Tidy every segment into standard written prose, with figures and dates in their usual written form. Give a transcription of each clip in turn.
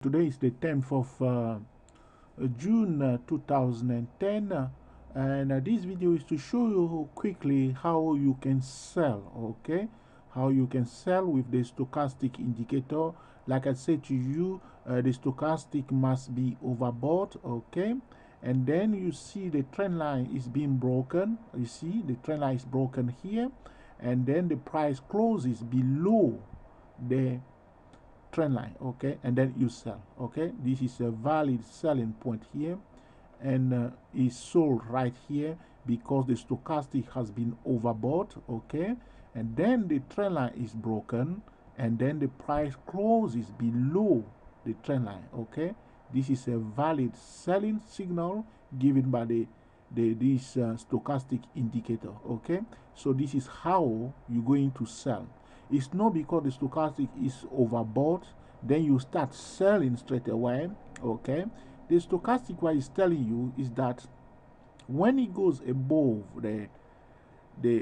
Today is the 10th of June 2010, and this video is to show you quickly how you can sell, okay? How you can sell with the stochastic indicator. Like I said to you, the stochastic must be overbought, okay? And then you see the trend line is being broken. You see the trend line is broken here, and then the price closes below the trend line, okay, and then you sell, okay. This is a valid selling point here, and is sold right here because the stochastic has been overbought, okay, and then the trend line is broken, and then the price closes below the trend line, okay. This is a valid selling signal given by this stochastic indicator, okay. So this is how you're going to sell. It's not because the stochastic is overbought, then you start selling straight away, okay. The stochastic, what it's telling you is that when it goes above the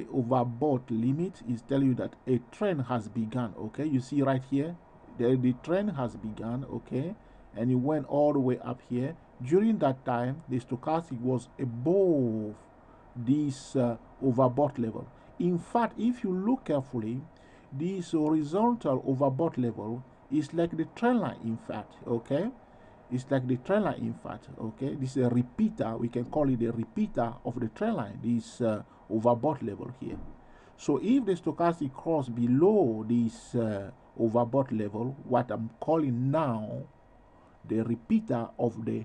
overbought limit, is telling you that a trend has begun, okay. You see right here, the trend has begun, okay, and it went all the way up here. During that time, the stochastic was above this overbought level. In fact, if you look carefully, this horizontal overbought level is like the trend line, in fact, okay. It's like the trend line, in fact, okay. This is a repeater. We can call it a repeater of the trend line, this overbought level here. So if the stochastic cross below this overbought level, what I'm calling now the repeater of the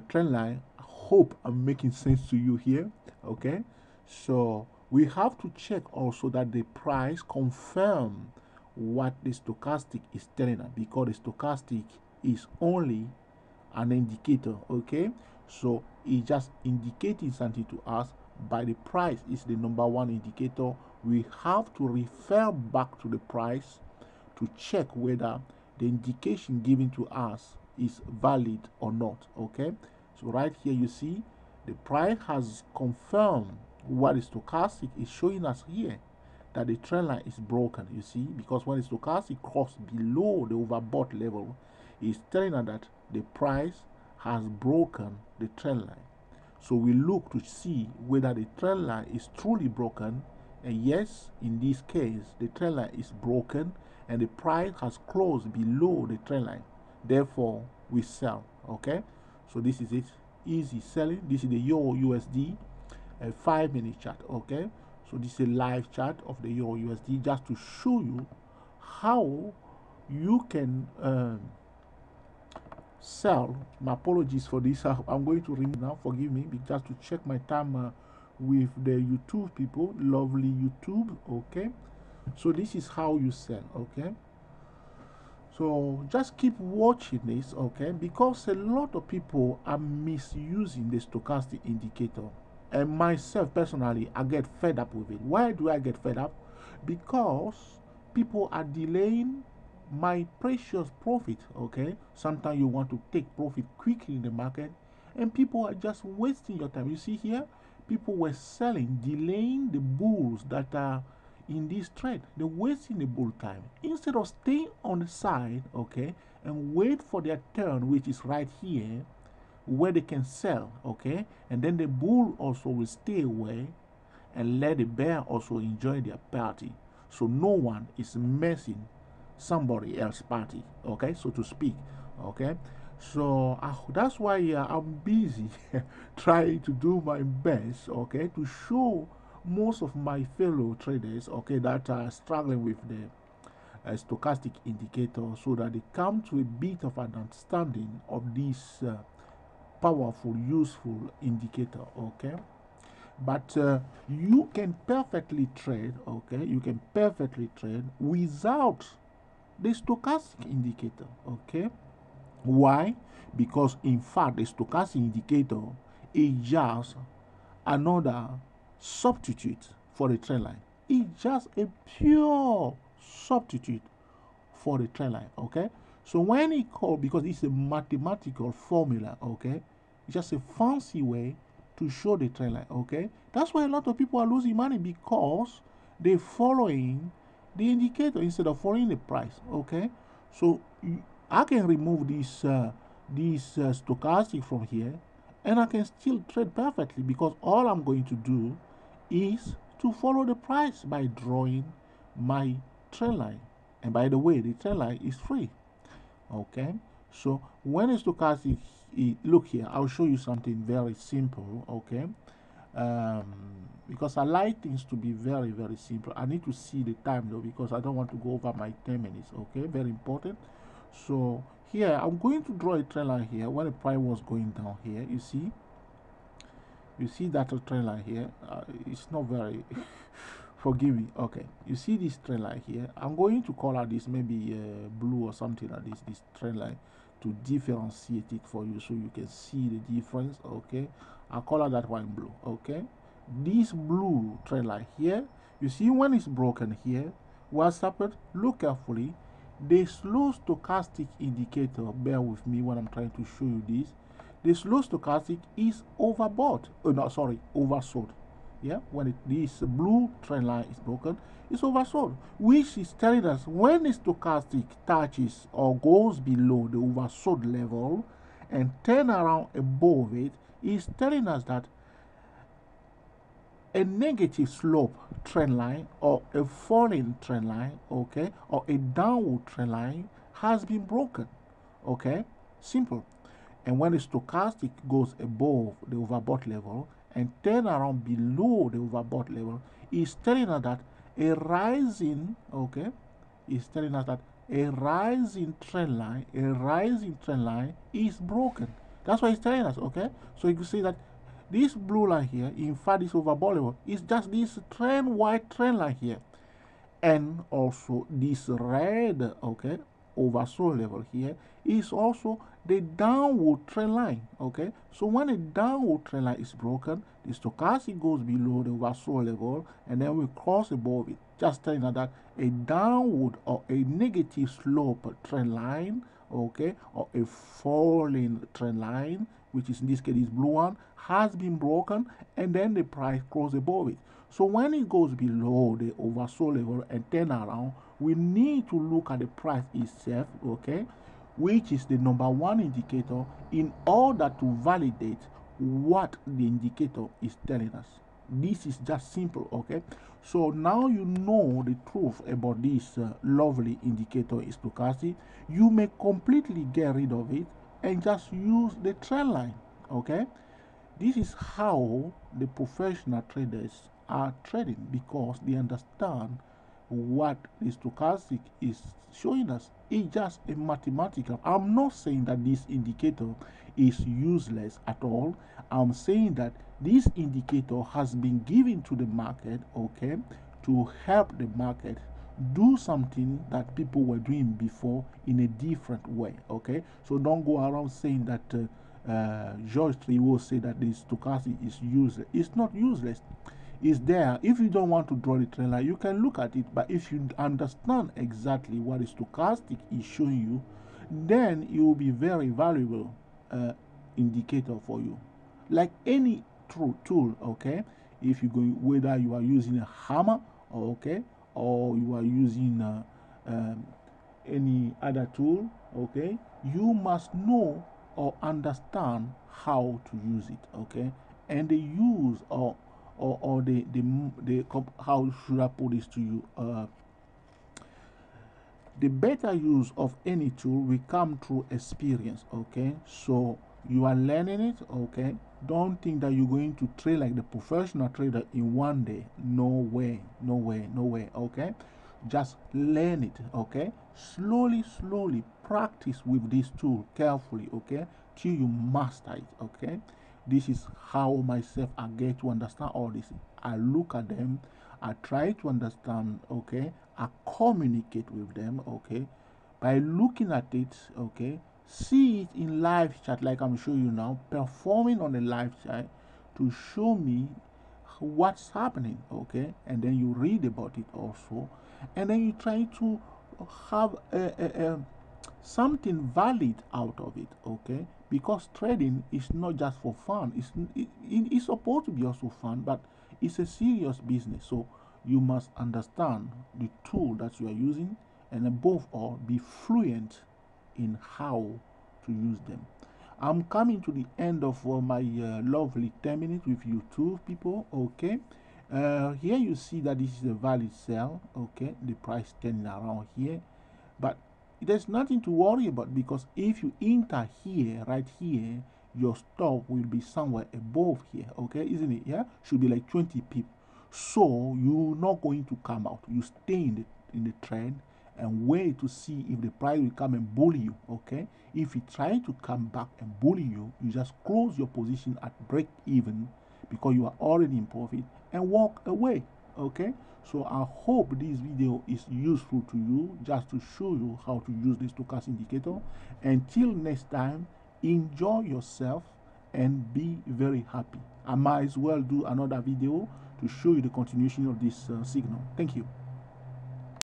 trend line, I hope I'm making sense to you here, okay. So we have to check also that the price confirm what the stochastic is telling us, because the stochastic is only an indicator, okay. So it just indicating something to us, but the price is the number one indicator. We have to refer back to the price to check whether the indication given to us is valid or not, okay. So right here you see the price has confirmed what the stochastic is showing us here, that the trend line is broken, you see, because when the stochastic crosses below the overbought level, it's telling us that the price has broken the trend line. So we look to see whether the trend line is truly broken, and yes, in this case the trend line is broken and the price has closed below the trend line, therefore we sell, okay. So this is it, easy selling. This is the Euro USD 5-minute chart, okay. So this is a live chart of the Euro USD, just to show you how you can sell. My apologies for this. I'm going to remove now, forgive me, just to check my time with the YouTube people, lovely YouTube, okay. So this is how you sell, okay. So just keep watching this, okay, because a lot of people are misusing the stochastic indicator, and myself personally, I get fed up with it. Why do I get fed up? Because people are delaying my precious profit, okay. Sometimes you want to take profit quickly in the market, and people are just wasting your time. You see here, people were selling, delaying the bulls that are in this trade. They're wasting the bull time instead of staying on the side, okay, and wait for their turn, which is right here, where they can sell, okay, and then the bull also will stay away and let the bear also enjoy their party. So no one is messing somebody else's party, okay, so to speak, okay. So that's why I'm busy trying to do my best, okay, to show most of my fellow traders, okay, that are struggling with the stochastic indicator, so that they come to a bit of an understanding of this powerful, useful indicator, okay. But you can perfectly trade, okay, you can perfectly trade without the stochastic indicator, okay. Why? Because in fact the stochastic indicator is just another substitute for the trend line. It's just a pure substitute for the trend line, okay. So when it called, because it's a mathematical formula, okay, it's just a fancy way to show the trend line, okay. That's why a lot of people are losing money, because they're following the indicator instead of following the price, okay. So I can remove this stochastic from here, and I can still trade perfectly, because all I'm going to do is to follow the price by drawing my trend line. And by the way, the trend line is free. Okay, so when it's stochastic, look here, I'll show you something very simple. Okay, um, because I like things to be very, very simple. I need to see the time though, because I don't want to go over my 10 minutes. Okay, very important. So here I'm going to draw a trend line here when the price was going down here. You see that trend line here. It's not very forgive me. Okay, you see this trend line here. I'm going to color this maybe blue or something like this trend line, to differentiate it for you so you can see the difference. Okay, I'll color that one blue. Okay, this blue trend line here, you see when it's broken here, what's happened? Look carefully. The slow stochastic indicator, bear with me when I'm trying to show you this. The slow stochastic is overbought. Oh no, sorry, oversold. Yeah, when this blue trend line is broken, it's oversold, which is telling us when the stochastic touches or goes below the oversold level and turn around above it, is telling us that a negative slope trend line or a falling trend line, okay, or a downward trend line has been broken. Okay, simple. And when the stochastic goes above the overbought level and turn around below the overbought level, is telling us that a rising, okay, is telling us that a rising trend line is broken. That's what it's telling us. Okay, so you can see that this blue line here, in fact, this overbought level is just this white trend line here, and also this red, okay, oversold level here is also the downward trend line. Okay, so when a downward trend line is broken, the stochastic goes below the oversold level and then we cross above it, just telling us that a downward or a negative slope trend line, okay, or a falling trend line, which is in this case this blue one, has been broken, and then the price crosses above it. So when it goes below the oversold level and turn around, we need to look at the price itself, okay, which is the number one indicator, in order to validate what the indicator is telling us. This is just simple. Okay, so now you know the truth about this lovely indicator is stochastic. You may completely get rid of it and just use the trend line. Okay, this is how the professional traders are trading, because they understand what the stochastic is showing us. It's just a mathematical. I'm not saying that this indicator is useless at all. I'm saying that this indicator has been given to the market, okay, to help the market do something that people were doing before in a different way. Okay, so don't go around saying that George Triot said that the stochastic is useless. It's not useless. It's there. If you don't want to draw the trend line, you can look at it. But if you understand exactly what the stochastic is showing you, then it will be very valuable indicator for you. Like any tool, okay. If you go, whether you are using a hammer, okay, or you are using any other tool, okay, you must know or understand how to use it, okay, and the use or the how should I put this to you? The better use of any tool will come through experience. Okay, so you are learning it. Okay, don't think that you're going to trade like the professional trader in one day. No way, no way, no way. Okay, just learn it. Okay, slowly practice with this tool carefully. Okay, till you master it. Okay, this is how myself I get to understand all this. I look at them, I try to understand. Okay, I communicate with them, okay, by looking at it, okay, see it in live chat like I'm showing you now, performing on a live chat to show me what's happening, okay, and then you read about it also, and then you try to have something valid out of it, okay, because trading is not just for fun. It's supposed to be also fun, but it's a serious business. So you must understand the tool that you are using, and above all, be fluent in how to use them. I'm coming to the end of my lovely 10 minutes with you two people. Okay, here you see that this is a valid sell. Okay, the price turning around here, but there's nothing to worry about, because if you enter here, right here, your stop will be somewhere above here. Okay, isn't it? Yeah, should be like 20 pip. So you're not going to come out. You stay in the trend and wait to see if the price will come and bully you. Okay, if it tries to come back and bully you, you just close your position at break even, because you are already in profit, and walk away. Okay, so I hope this video is useful to you, just to show you how to use this stochastic indicator. Until next time, enjoy yourself and be very happy. I might as well do another video to show you the continuation of this signal. Thank you.